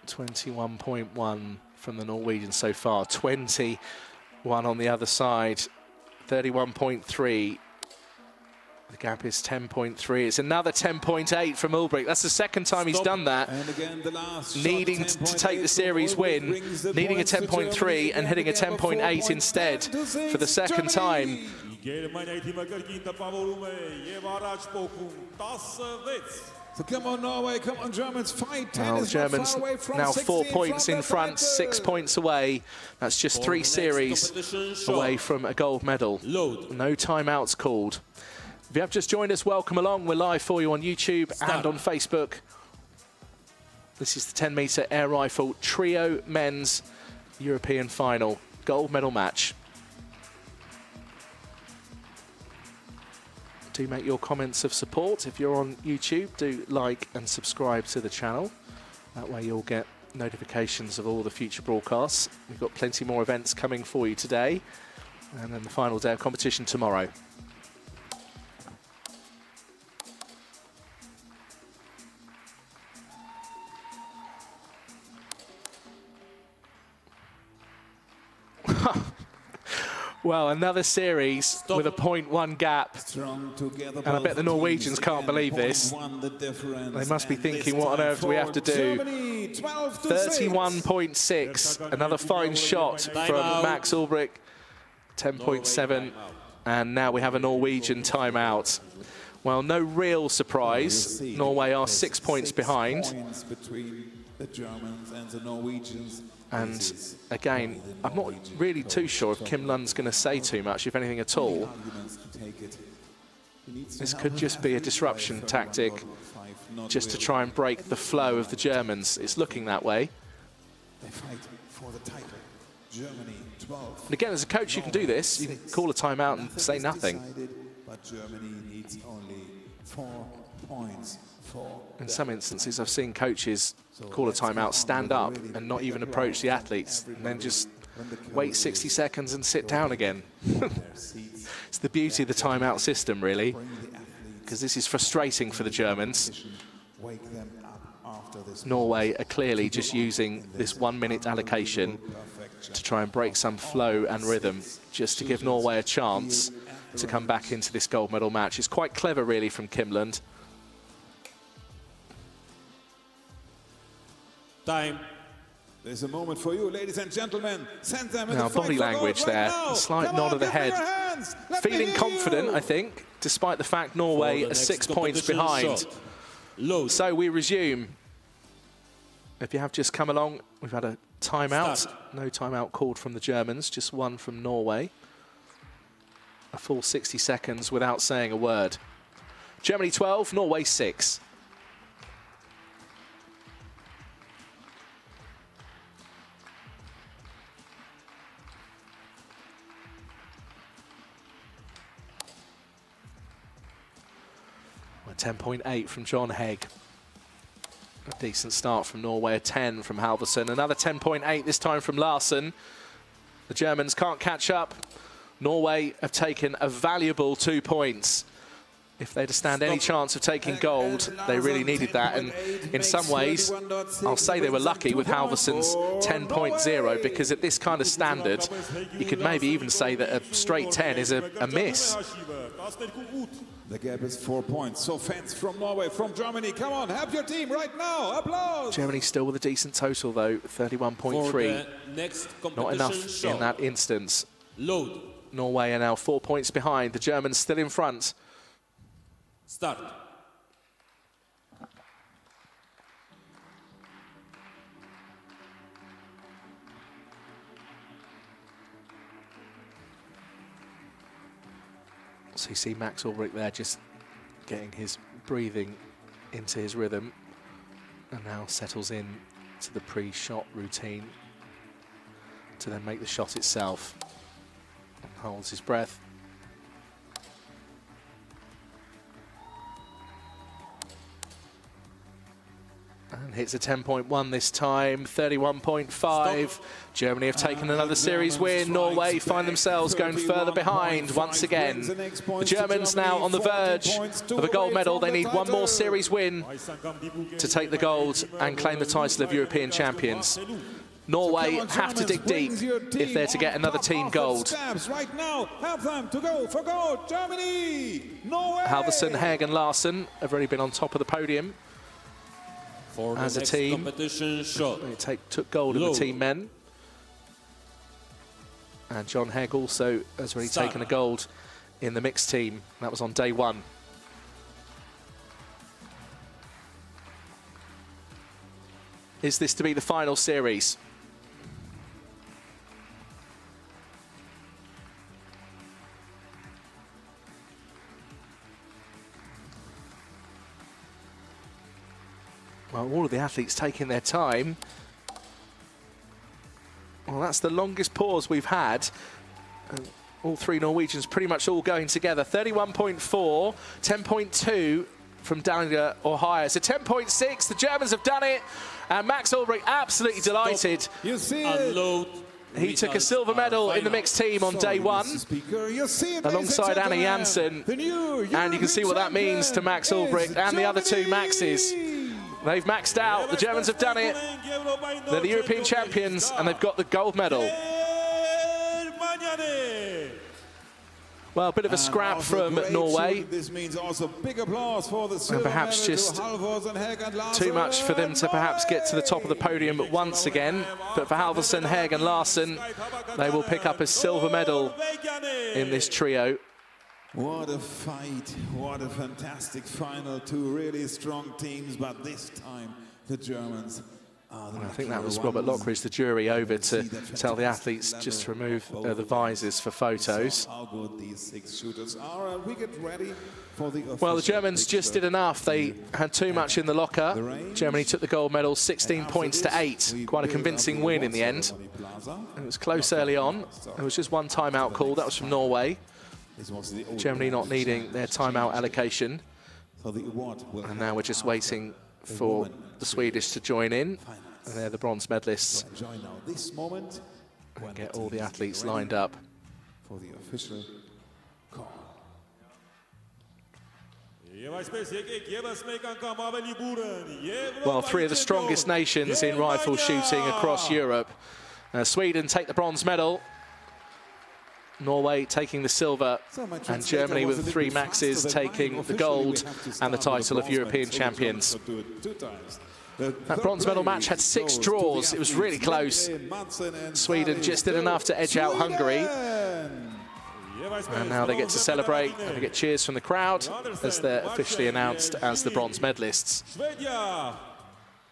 Speaker 1: 21.1 from the Norwegians so far, 21 on the other side 31.3. The gap is 10.3. It's another 10.8 from Ulbrich. That's the second time he's done that.
Speaker 2: And again, the last
Speaker 1: Needing
Speaker 2: shot,
Speaker 1: to take the series win, needing a 10.3 and hitting a 10.8 instead for the second time.
Speaker 2: So come on, Norway, come on, Germans, fight.
Speaker 1: Well, the Germans now 4 points in front, 6 points away. That's just 3 series away from a gold medal. No timeouts called. If you have just joined us, welcome along. We're live for you on YouTube and on Facebook. This is the 10-metre air rifle trio men's European final gold medal match. Do make your comments of support. If you're on YouTube, do like and subscribe to the channel. That way you'll get notifications of all the future broadcasts. We've got plenty more events coming for you today, and then the final day of competition tomorrow. Well, another series with a 0.1 gap. And I bet the Norwegians can't believe this. They must be thinking, what on earth do we have to do? 31.6. Another fine shot from Max Ulbrich. 10.7. And now we have a Norwegian timeout. Well, no real surprise. Norway are 6 points behind.
Speaker 2: The Germans and the Norwegians.
Speaker 1: And again, I'm not really too sure if Kim Lund's going to say too much, if anything at all. This could just be a disruption tactic, just to try and break the flow of the Germans. It's looking that way.
Speaker 2: They fight for the title. Germany 12.
Speaker 1: And again, as a coach, you can do this. You can call a timeout and say nothing.
Speaker 2: But Germany needs only 4 points.
Speaker 1: In some instances, I've seen coaches call a timeout, stand up and not even approach the athletes, and then just wait 60 seconds and sit down again. It's the beauty of the timeout system, really, because this is frustrating for the Germans. Norway are clearly just using this 1 minute allocation to try and break some flow and rhythm, just to give Norway a chance to come back into this gold medal match. It's quite clever, really, from Kim Lund.
Speaker 4: Time.
Speaker 2: There's a moment for you, ladies and gentlemen. Send them in
Speaker 1: now,
Speaker 2: the fight
Speaker 1: body language
Speaker 2: right
Speaker 1: there,
Speaker 2: now.
Speaker 1: a slight
Speaker 2: Come
Speaker 1: nod
Speaker 2: on,
Speaker 1: of the
Speaker 2: give me
Speaker 1: head.
Speaker 2: your hands. Let me
Speaker 1: Feeling
Speaker 2: hear
Speaker 1: confident,
Speaker 2: you.
Speaker 1: I think, despite the fact Norway are 6 points behind.
Speaker 4: Load.
Speaker 1: So we resume. If you have just come along, we've had a timeout.
Speaker 4: Start.
Speaker 1: No timeout called from the Germans, just one from Norway. A full 60 seconds without saying a word. Germany 12, Norway 6. A 10.8 from John Hegg. A decent start from Norway, a 10 from Halvorsen. Another 10.8 this time from Larsen. The Germans can't catch up. Norway have taken a valuable 2 points. If they'd stand any chance of taking gold, they really needed that. And in some ways, I'll say they were lucky with Halvorsen's 10.0, because at this kind of standard, you could maybe even say that a straight 10 is a miss.
Speaker 2: The gap is 4 points. So fans from Norway, from Germany, come on, help your team right now. Applause.
Speaker 1: Germany still with a decent total, though, 31.3. Not enough in that instance.
Speaker 4: Load.
Speaker 1: Norway are now 4 points behind. The Germans still in front.
Speaker 4: Start.
Speaker 1: So you see Max Ulbrich there just getting his breathing into his rhythm, and now settles in to the pre-shot routine to then make the shot itself. And holds his breath. And hits a 10.1 this time, 31.5. Germany have taken another series win. Norway find themselves going further behind once again. The Germans now on the verge of a gold medal. They need one more series win to take the gold and claim the title of European champions. Norway have to dig deep if they're to get another team gold.
Speaker 2: Right now, have them to go for gold. Germany, Norway.
Speaker 1: Halvorsen, Haig and Larsen have already been on top of the podium
Speaker 4: For
Speaker 1: as
Speaker 4: the
Speaker 1: a
Speaker 4: next
Speaker 1: team.
Speaker 4: competition shot.
Speaker 1: They took gold in the team men. And John Haig also has already taken a gold in the mixed team. That was on day one. Is this to be the final series? Well, all of the athletes taking their time. Well, that's the longest pause we've had. All three Norwegians pretty much all going together. 31.4, 10.2 from Dallinger or higher. So 10.6, the Germans have done it. And Max Ulbrich absolutely delighted.
Speaker 2: You see
Speaker 4: Unload.
Speaker 1: He took a silver medal in the mixed team on day one, alongside Anna Janssen. And you can see what that means to Max Ulbrich and the other two Maxes. They've maxed out. The Germans have done it. They're the European champions, and they've got the gold medal. Well, a bit of a scrap from Norway.
Speaker 2: This means also big applause for the silver
Speaker 1: And perhaps just too much for them to perhaps get to the top of the podium once again. But for Halvorsen, Haig and Larsen, they will pick up a silver medal in this trio.
Speaker 2: What a fight, what a fantastic final. Two really strong teams, but this time the Germans are the
Speaker 1: I think that was Robert Lockridge, the jury, over to tell the athletes just to remove the visors for photos.
Speaker 2: How good these 6 shooters are, and we get ready for the
Speaker 1: Well, the Germans just did enough. They had too much in the locker. Germany took the gold medal 16 points to 8. Quite a convincing win in the end. It was close early on. There was just one timeout call. That was from Norway. Germany not needing their timeout allocation. And now we're just waiting for the Swedish to join in. And they're the bronze medalists. And get all the athletes lined up.
Speaker 2: For the official call.
Speaker 1: Well, 3 of the strongest nations in rifle shooting across Europe. Sweden take the bronze medal. Norway taking the silver, and Germany with the 3 Maxes taking the gold and the title of European champions. That bronze medal match had 6 draws. It was really close. Sweden just did enough to edge out Hungary. And now they get to celebrate, and they get cheers from the crowd as they're officially announced as the bronze medalists.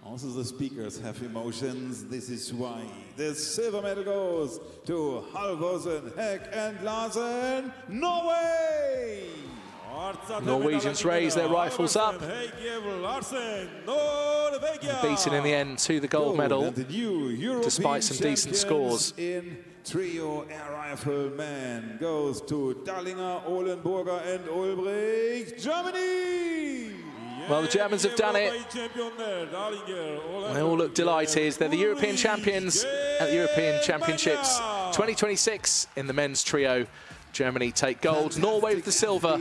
Speaker 2: Also the speakers have emotions. This is why the silver medal goes to Halvorsen, Haig and Larsen, Norway!
Speaker 1: Norwegians raise their rifles up. Beaten in the end to the gold medal, despite some decent scores.
Speaker 2: In trio air rifle man goes to Dallinger, Ohlenburger and Ulbrich, Germany!
Speaker 1: Well, the Germans have done it. They all look delighted. They're the European champions at the European Championships 2026 in the men's trio. Germany take gold, Norway with the silver,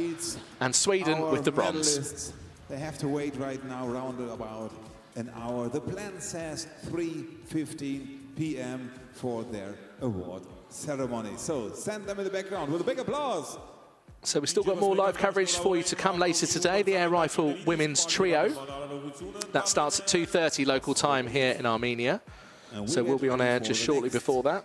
Speaker 1: and Sweden with the bronze.
Speaker 2: They have to wait right now, round about an hour. The plan says 3:15 p.m. for their award ceremony. So send them in the background with a big applause.
Speaker 1: So we've still got more live coverage for you to come later today. The air rifle women's trio. That starts at 2:30 local time here in Armenia. So we'll be on air just shortly before that.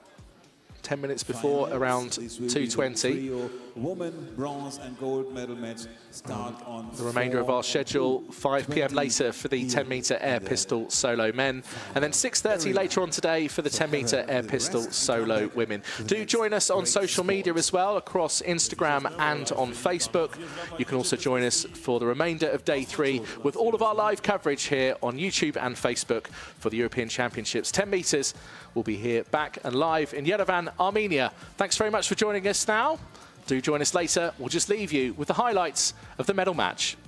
Speaker 1: 10 minutes before, around 2:20.
Speaker 2: Women bronze and gold medal match start on
Speaker 1: the remainder of our schedule, 5 p.m. later for the 10-meter air pistol solo men, and then 6:30 later on today for the 10-meter air pistol solo women. Do join us on social media as well, across Instagram and on Facebook. You can also join us for the remainder of day 3 with all of our live coverage here on YouTube and Facebook for the European Championships. 10 meters will be here back and live in Yerevan, Armenia. Thanks very much for joining us now. Do join us later. We'll just leave you with the highlights of the medal match.